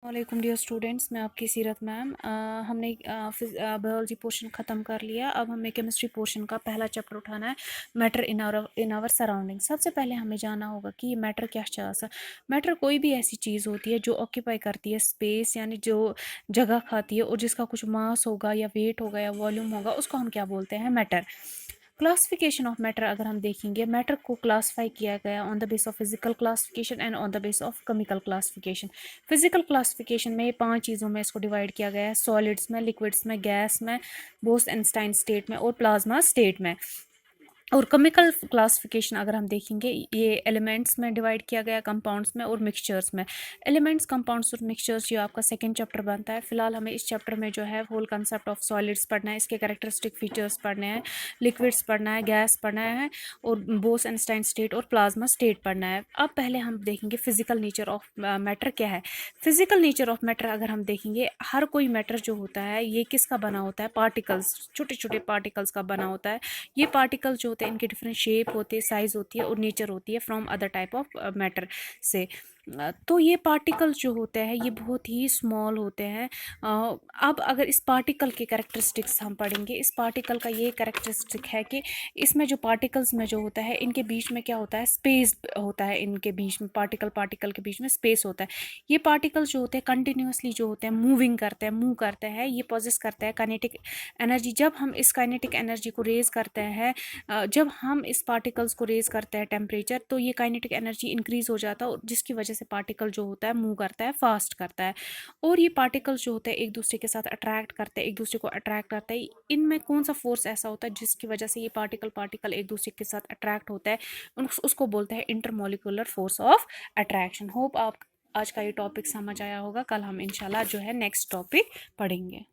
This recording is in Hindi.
वालेकुम डियर स्टूडेंट्स, मैं आपकी सीरत मैम। हमने बायोलॉजी पोर्शन ख़त्म कर लिया। अब हमें केमिस्ट्री पोर्शन का पहला चैप्टर उठाना है, मैटर इन आवर सराउंडिंग। सबसे पहले हमें जानना होगा कि मैटर क्या है। मैटर कोई भी ऐसी चीज़ होती है जो ऑक्यूपाई करती है स्पेस, यानी जो जगह खाती है, और जिसका कुछ मास होगा या वेट होगा या वॉल्यूम होगा, उसको हम क्या बोलते हैं? मैटर। क्लासिफिकेशन ऑफ मैटर अगर हम देखेंगे, मैटर को क्लासिफाई किया गया on the base of physical classification and on the base of chemical classification. Physical classification में 5 चीज़ों में इसको डिवाइड किया गया है: सॉलिड्स में, लिक्विड्स में, गैस में, बोस-एनस्टाइन स्टेट में और प्लाज्मा स्टेट में। और केमिकल क्लासिफिकेशन अगर हम देखेंगे, ये एलिमेंट्स में डिवाइड किया गया, कंपाउंड्स में और मिक्सचर्स में। एलिमेंट्स, कंपाउंड्स और मिक्सचर्स ये आपका सेकंड चैप्टर बनता है। फिलहाल हमें इस चैप्टर में जो है होल कंसेप्ट ऑफ सॉलिड्स पढ़ना है, इसके कैरेक्टरिस्टिक फीचर्स पढ़ने हैं, लिक्विड्स पढ़ना है, गैस पढ़ना है और बोस-एनस्टाइन स्टेट और प्लाज्मा स्टेट पढ़ना है। अब पहले हम देखेंगे फिजिकल नेचर ऑफ मैटर क्या है। फिजिकल नेचर ऑफ मैटर अगर हम देखेंगे, हर कोई मैटर जो होता है ये किसका बना होता है? पार्टिकल्स, छोटे छोटे पार्टिकल्स का बना होता है। ये पार्टिकल जो होते हैं इनके डिफरेंट शेप होते हैं, साइज होती है और नेचर होती है from other type of matter से। तो ये पार्टिकल जो होते हैं ये बहुत ही स्मॉल होते हैं। अब अगर इस पार्टिकल के कैरेक्टरिस्टिक्स हम पढ़ेंगे, इस पार्टिकल का ये कैरेक्टरिस्टिक है कि इसमें जो पार्टिकल्स में जो होता है इनके बीच में क्या होता है? स्पेस होता है। इनके बीच में पार्टिकल के बीच में स्पेस होता है। ये पार्टिकल जो होते हैं कंटिन्यूसली जो होते हैं मूव करते हैं, ये पॉजेस करते हैं काइनेटिक एनर्जी। जब हम इस काइनेटिक एनर्जी को रेज करते हैं, जब हम इस पार्टिकल्स को रेज करते हैं टेम्परेचर, तो ये काइनेटिक एनर्जी इंक्रीज हो जाता है और जिसकी वजह से पार्टिकल जो होता है मूव करता है, फास्ट करता है। और ये पार्टिकल्स जो होते हैं एक दूसरे के साथ अट्रैक्ट करते हैं, एक दूसरे को अट्रैक्ट करते हैं। इनमें कौन सा फोर्स ऐसा होता है जिसकी वजह से ये पार्टिकल एक दूसरे के साथ अट्रैक्ट होता है? उसको बोलते हैं intermolecular force of attraction. Hope आप आज का ये टॉपिक समझ आया होगा। कल हम इंशाल्लाह जो है नेक्स्ट टॉपिक पढ़ेंगे।